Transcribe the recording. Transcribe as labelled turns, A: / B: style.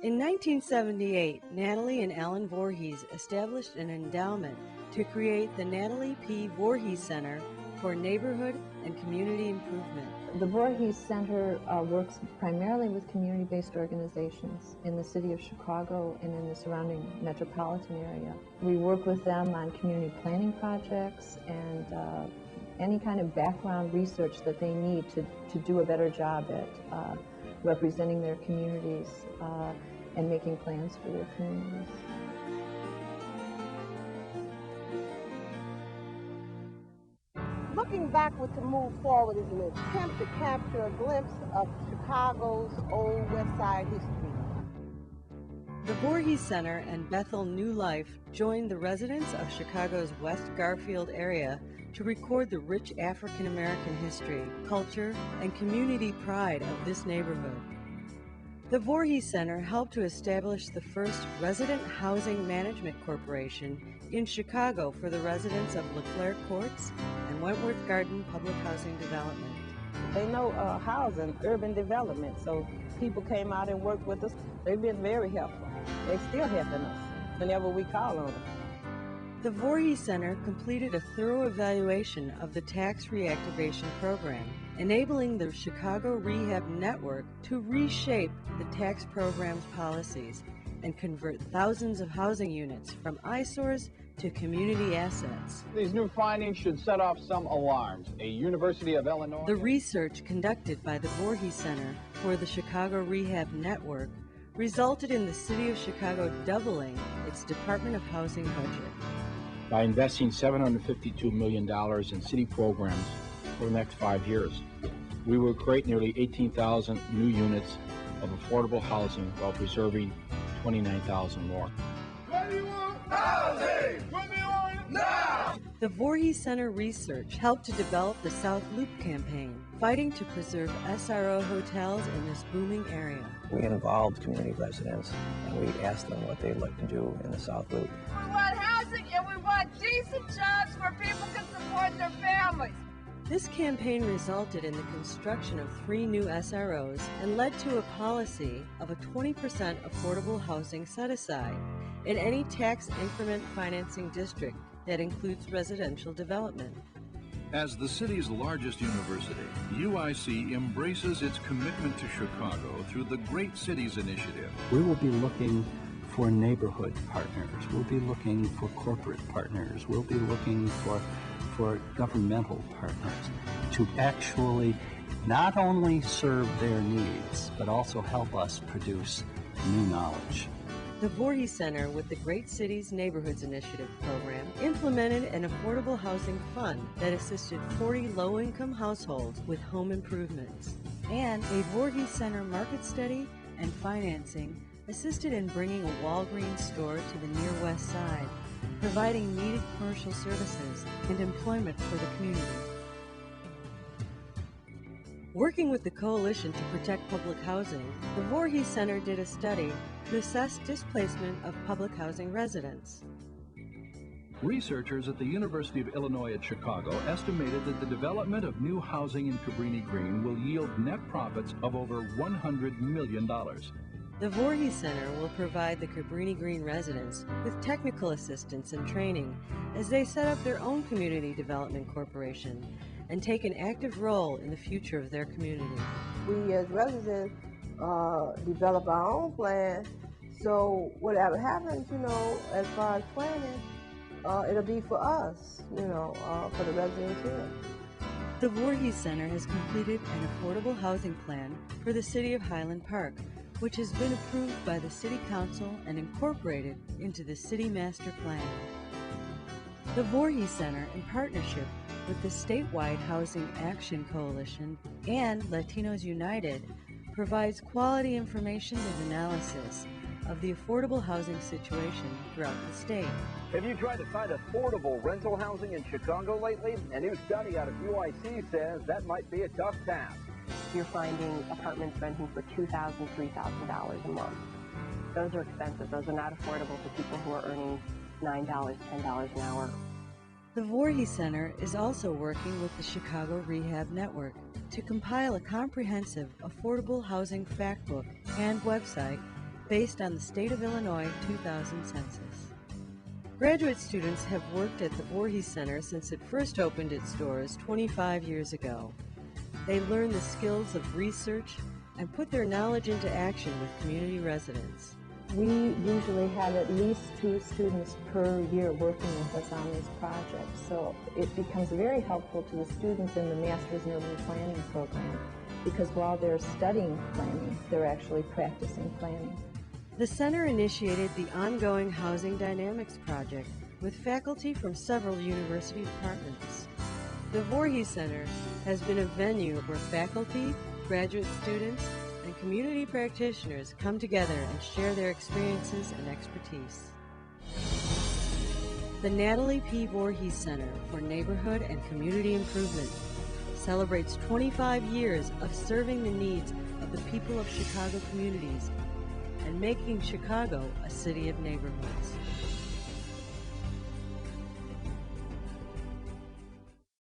A: In 1978, Natalie and Alan Voorhees established an endowment to create the Natalie P. Voorhees Center for Neighborhood and Community Improvement.
B: The Voorhees Center works primarily with community-based organizations in the city of Chicago and in the surrounding metropolitan area. We work with them on community planning projects and any kind of background research that they need to do a better job at representing their communities and making plans for their communities.
C: Looking backward to move forward is an attempt to capture a glimpse of Chicago's old West Side history.
A: The Voorhees Center and Bethel New Life joined the residents of Chicago's West Garfield area to record the rich African American history, culture, and community pride of this neighborhood. The Voorhees Center helped to establish the first resident housing management corporation in Chicago for the residents of LeClaire Courts and Wentworth Garden Public Housing Development.
C: They know housing, urban development, so people came out and worked with us. They've been very helpful. They're still helping us whenever we call on them.
A: The Voorhees Center completed a thorough evaluation of the tax reactivation program, enabling the Chicago Rehab Network to reshape the tax program's policies and convert thousands of housing units from eyesores to community assets.
D: These new findings should set off some alarms. A University of Illinois...
A: The research conducted by the Voorhees Center for the Chicago Rehab Network resulted in the city of Chicago doubling its Department of Housing budget.
E: By investing $752 million in city programs for the next 5 years, we will create nearly 18,000 new units of affordable housing while preserving 29,000 more.
F: What do you want? Housing! What do you want? Now!
A: The Voorhees Center research helped to develop the South Loop campaign, fighting to preserve SRO hotels in this booming area.
G: We involved community residents and we asked them what they'd like to do in the South Loop.
H: We want housing and we want decent jobs where people can support their families.
A: This campaign resulted in the construction of 3 new SROs and led to a policy of a 20% affordable housing set-aside in any tax increment financing district that includes residential development.
I: As the city's largest university, UIC embraces its commitment to Chicago through the Great Cities Initiative.
J: We will be looking for neighborhood partners. We'll be looking for corporate partners. We'll be looking for governmental partners to actually not only serve their needs, but also help us produce new knowledge.
A: The Voorhees Center, with the Great Cities Neighborhoods Initiative program, implemented an affordable housing fund that assisted 40 low-income households with home improvements. And a Voorhees Center market study and financing assisted in bringing a Walgreens store to the near west side, providing needed commercial services and employment for the community. Working with the Coalition to Protect Public Housing, the Voorhees Center did a study to assess displacement of public housing residents.
I: Researchers at the University of Illinois at Chicago estimated that the development of new housing in Cabrini Green will yield net profits of over $100 million.
A: The Voorhees Center will provide the Cabrini Green residents with technical assistance and training as they set up their own community development corporation and take an active role in the future of their community.
C: We as residents develop our own plan, so whatever happens, as far as planning, it'll be for us, for the residents here.
A: The Voorhees Center has completed an affordable housing plan for the city of Highland Park, which has been approved by the City Council and incorporated into the City Master Plan. The Voorhees Center, in partnership with the statewide Housing Action Coalition and Latinos United, provides quality information and analysis of the affordable housing situation throughout the state.
K: Have you tried to find affordable rental housing in Chicago lately? A new study out of UIC says that might be a tough task.
L: You're finding apartments renting for $2,000, $3,000 a month. Those are expensive. Those are not affordable to people who are earning $9, $10 an hour.
A: The Voorhees Center is also working with the Chicago Rehab Network to compile a comprehensive affordable housing factbook and website based on the State of Illinois 2000 census. Graduate students have worked at the Voorhees Center since it first opened its doors 25 years ago. They learn the skills of research and put their knowledge into action with community residents.
B: We usually have at least 2 students per year working with us on these projects, so it becomes very helpful to the students in the Masters in Urban Planning program, because while they're studying planning, they're actually practicing planning.
A: The center initiated the ongoing Housing Dynamics Project with faculty from several university departments. The Voorhees Center has been a venue where faculty, graduate students, and community practitioners come together and share their experiences and expertise. The Natalie P. Voorhees Center for Neighborhood and Community Improvement celebrates 25 years of serving the needs of the people of Chicago communities and making Chicago a city of neighborhoods.